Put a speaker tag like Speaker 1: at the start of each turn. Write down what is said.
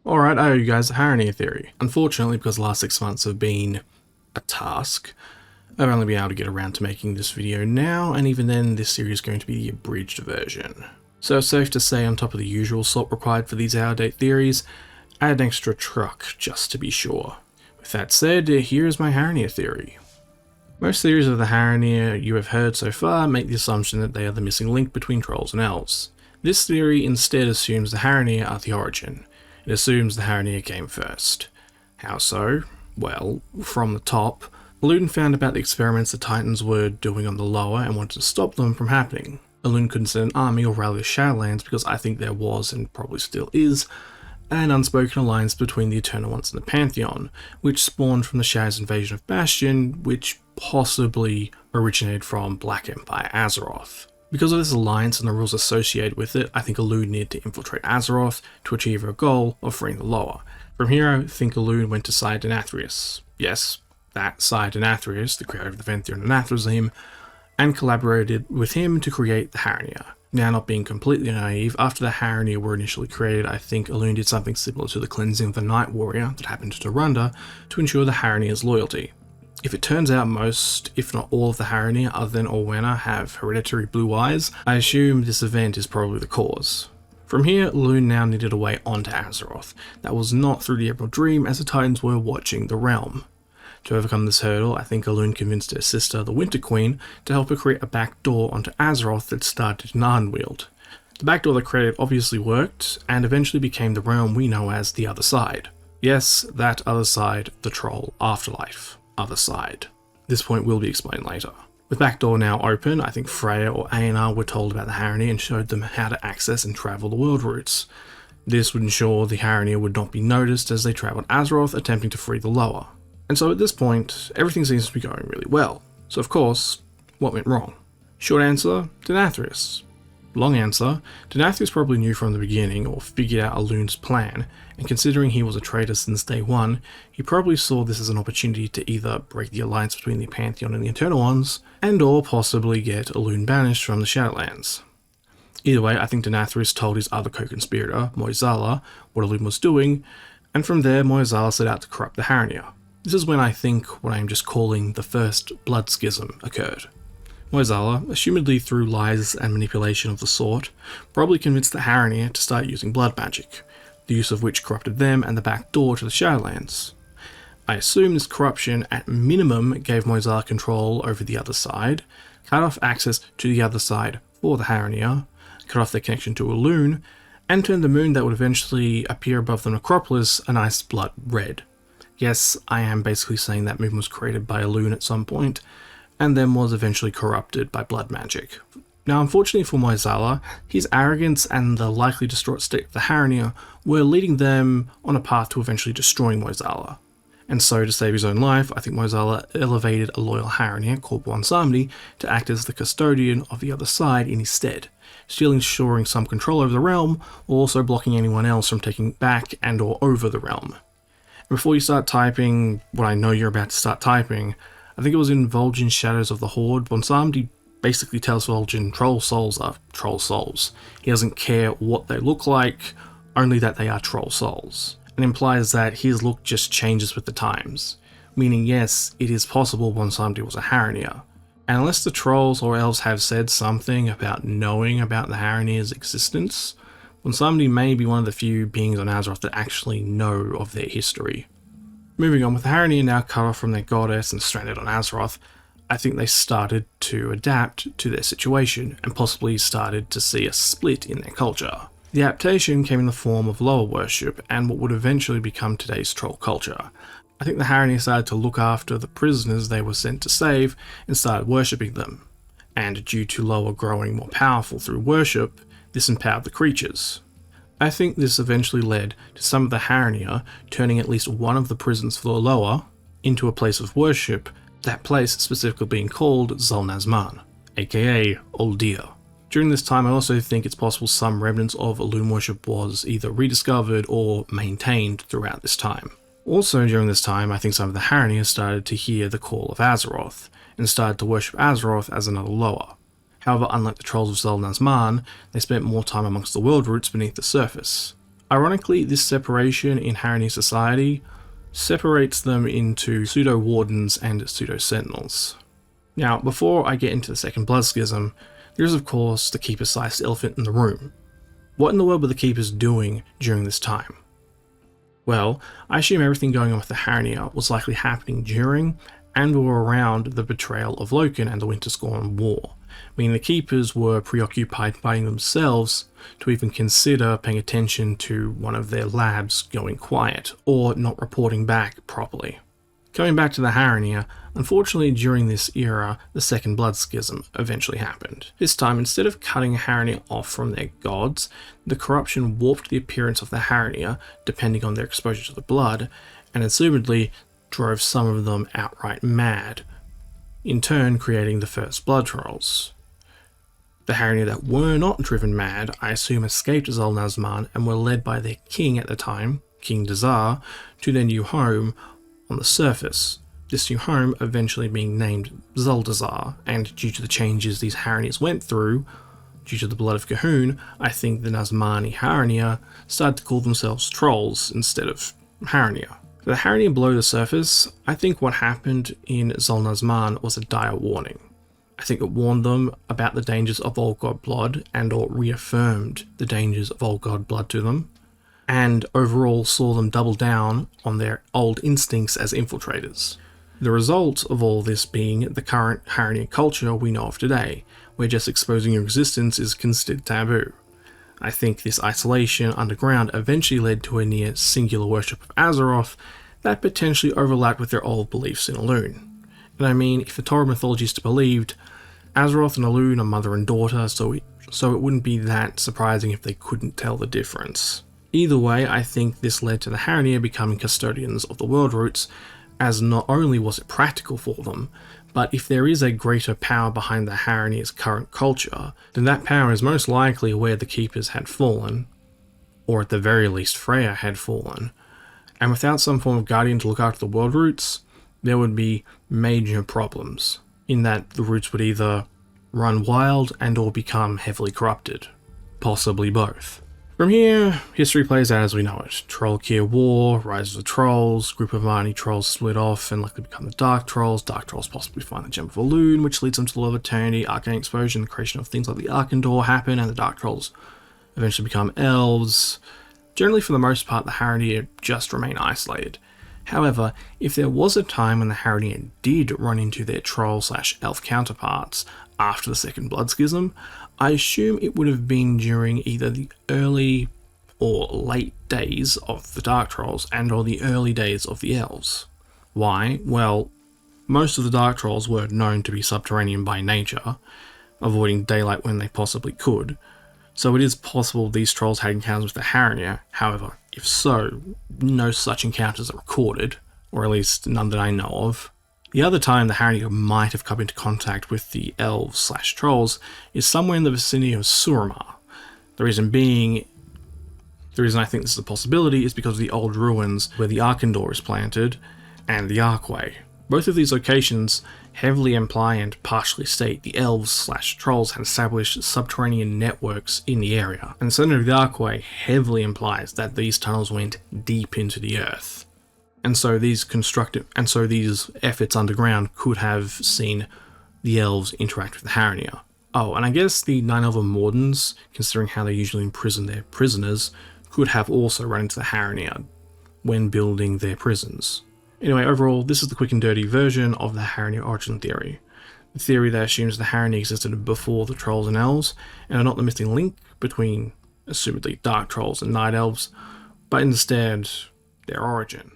Speaker 1: Alright, I owe you guys a Harronir theory. Unfortunately, because the last 6 months have been a task, I've only been able to get around to making this video now, and even then this series is going to be the abridged version. So it's safe to say, on top of the usual salt required for these out-of-date theories, add an extra truck just to be sure. With that said, here is my Harronir theory. Most theories of the Harronir you have heard so far make the assumption that they are the missing link between trolls and elves. This theory instead assumes the Harronir are the origin. It assumes the Harronir came first. How so? Well, from the top, Elune found about the experiments the Titans were doing on the lower and wanted to stop them from happening. Elune couldn't send an army or rally the Shadowlands because I think there was, and probably still is, an unspoken alliance between the Eternal Ones and the Pantheon, which spawned from the Shadow's invasion of Bastion, which possibly originated from Black Empire Azeroth. Because of this alliance and the rules associated with it, I think Elune needed to infiltrate Azeroth to achieve her goal of freeing the lower. From here, I think Elune went to Sire Denathrius. Yes, that Sire Denathrius, the creator of the Venthyr and Anathrezim, and collaborated with him to create the Harronir. Now, not being completely naive, after the Harronir were initially created, I think Elune did something similar to the cleansing of the Night Warrior that happened to Runda to ensure the Harronir's loyalty. If it turns out most, if not all of the Harronir other than Orwenna have hereditary blue eyes, I assume this event is probably the cause. From here, Elune now needed a way onto Azeroth. That was not through the Emerald Dream, as the Titans were watching the realm. To overcome this hurdle, I think Elune convinced her sister, the Winter Queen, to help her create a back door onto Azeroth that started in Ardenweald. The back door they created obviously worked, and eventually became the realm we know as the Other Side. Yes, that other side, the Troll Afterlife. Other side. This point will be explained later. With backdoor now open, I think Freya or Aenar were told about the Harronir and showed them how to access and travel the world routes. This would ensure the Harronir would not be noticed as they travelled Azeroth attempting to free the lower. And so at this point, everything seems to be going really well. So of course, what went wrong? Short answer, Denathrius. Long answer, Denathrius probably knew from the beginning or figured out Elune's plan, and considering he was a traitor since day one, he probably saw this as an opportunity to either break the alliance between the Pantheon and the Eternal Ones, and or possibly get Elune banished from the Shadowlands. Either way, I think Denathrius told his other co-conspirator, Moizala, what Elune was doing, and from there Moizala set out to corrupt the Harronir. This is when I think what I am just calling the first blood schism occurred. Moizala, assumedly through lies and manipulation of the sort, probably convinced the Harronir to start using blood magic, the use of which corrupted them and the back door to the Shadowlands. I assume this corruption at minimum gave Moizala control over the other side, cut off access to the other side for the Harronir, cut off their connection to Elune, and turned the moon that would eventually appear above the necropolis a nice blood red. Yes, I am basically saying that moon was created by Elune at some point, and then was eventually corrupted by blood magic. Now, unfortunately for Moizala, his arrogance and the likely distraught state of the Harronir were leading them on a path to eventually destroying Moizala. And so, to save his own life, I think Moizala elevated a loyal Harronir called Bwonsamdi to act as the custodian of the other side in his stead, still ensuring some control over the realm, while also blocking anyone else from taking back and or over the realm. And before you start typing what I know you're about to start typing, I think it was in Vol'jin's Shadows of the Horde, Bwonsamdi basically tells Vol'jin troll souls are troll souls. He doesn't care what they look like, only that they are troll souls, and implies that his look just changes with the times, meaning yes, it is possible Bwonsamdi was a Harronir. And unless the trolls or elves have said something about knowing about the Harronir's existence, Bwonsamdi may be one of the few beings on Azeroth that actually know of their history. Moving on, with the Harronir now cut off from their goddess and stranded on Azeroth, I think they started to adapt to their situation, and possibly started to see a split in their culture. The adaptation came in the form of lower worship, and what would eventually become today's troll culture. I think the Harronir started to look after the prisoners they were sent to save, and started worshipping them. And due to lower growing more powerful through worship, this empowered the creatures. I think this eventually led to some of the Harronir turning at least one of the prisons for the lower into a place of worship, that place specifically being called Zal-Nazman, aka Uldir. During this time, I also think it's possible some remnants of Elune worship was either rediscovered or maintained throughout this time. Also during this time, I think some of the Harronir started to hear the call of Azeroth, and started to worship Azeroth as another lower. However, unlike the trolls of Zal-Nazman, they spent more time amongst the world roots beneath the surface. Ironically, this separation in Harronir society separates them into pseudo-wardens and pseudo-sentinels. Now, before I get into the Second Blood Schism, there is of course the Keeper-sized elephant in the room. What in the world were the Keepers doing during this time? Well, I assume everything going on with the Harronir was likely happening during and or around the betrayal of Loken and the Winterscorn War, meaning the Keepers were preoccupied fighting themselves to even consider paying attention to one of their labs going quiet, or not reporting back properly. Coming back to the Harronir, unfortunately during this era, the Second Blood Schism eventually happened. This time, instead of cutting Harronir off from their gods, the corruption warped the appearance of the Harronir depending on their exposure to the blood, and assumedly drove some of them outright mad, in turn creating the first blood trolls. The Harronir that were not driven mad, I assume escaped Zal-Nazman and were led by their king at the time, King Dazar, to their new home on the surface. This new home eventually being named Zuldazar, and due to the changes these Harronirs went through, due to the blood of Cahoon, I think the Nazmani Harronir started to call themselves trolls instead of Harronir. For the Harronir below the surface, I think what happened in Zal-Nazman was a dire warning. I think it warned them about the dangers of Old God blood and or reaffirmed the dangers of Old God blood to them, and overall saw them double down on their old instincts as infiltrators. The result of all this being the current Harronir culture we know of today, where just exposing your existence is considered taboo. I think this isolation underground eventually led to a near singular worship of Azeroth that potentially overlapped with their old beliefs in Elune. And I mean, if the Torah mythology is to be believed, Azeroth and Elune are mother and daughter, so it wouldn't be that surprising if they couldn't tell the difference. Either way, I think this led to the Harronir becoming custodians of the world roots, as not only was it practical for them, but if there is a greater power behind the Harronir's current culture, then that power is most likely where the Keepers had fallen, or at the very least Freya had fallen, and without some form of guardian to look after the world roots, there would be major problems, in that the roots would either run wild and or become heavily corrupted, possibly both. From here, history plays out as we know it. Trollkir War, Rise of the Trolls, group of Marnie trolls split off and likely become the Dark Trolls possibly find the Gem of Elune, which leads them to the Love of Eternity, Arcane Explosion, the creation of things like the Arkandor happen, and the Dark Trolls eventually become elves. Generally, for the most part, the Harronir just remain isolated. However, if there was a time when the Harronir did run into their troll/elf counterparts after the Second Blood Schism, I assume it would have been during either the early or late days of the Dark Trolls and or the early days of the Elves. Why? Well, most of the Dark Trolls were known to be subterranean by nature, avoiding daylight when they possibly could, so it is possible these trolls had encounters with the Harronir. However, if so, no such encounters are recorded, or at least none that I know of. The other time the Harronir might have come into contact with the elves/trolls is somewhere in the vicinity of Suramar. The reason I think this is a possibility is because of the old ruins where the Arkandor is planted and the Arkway. Both of these locations heavily imply and partially state the elves/trolls had established subterranean networks in the area, and the center of the Arkway heavily implies that these tunnels went deep into the earth. And so these efforts underground could have seen the elves interact with the Harronir. Oh, and I guess the 9 Elven Wardens, considering how they usually imprison their prisoners, could have also run into the Harronir when building their prisons. Anyway, overall, this is the quick and dirty version of the Harronir origin theory. The theory that assumes the Harronir existed before the Trolls and Elves, and are not the missing link between, assumedly, Dark Trolls and Night Elves, but instead, their origin.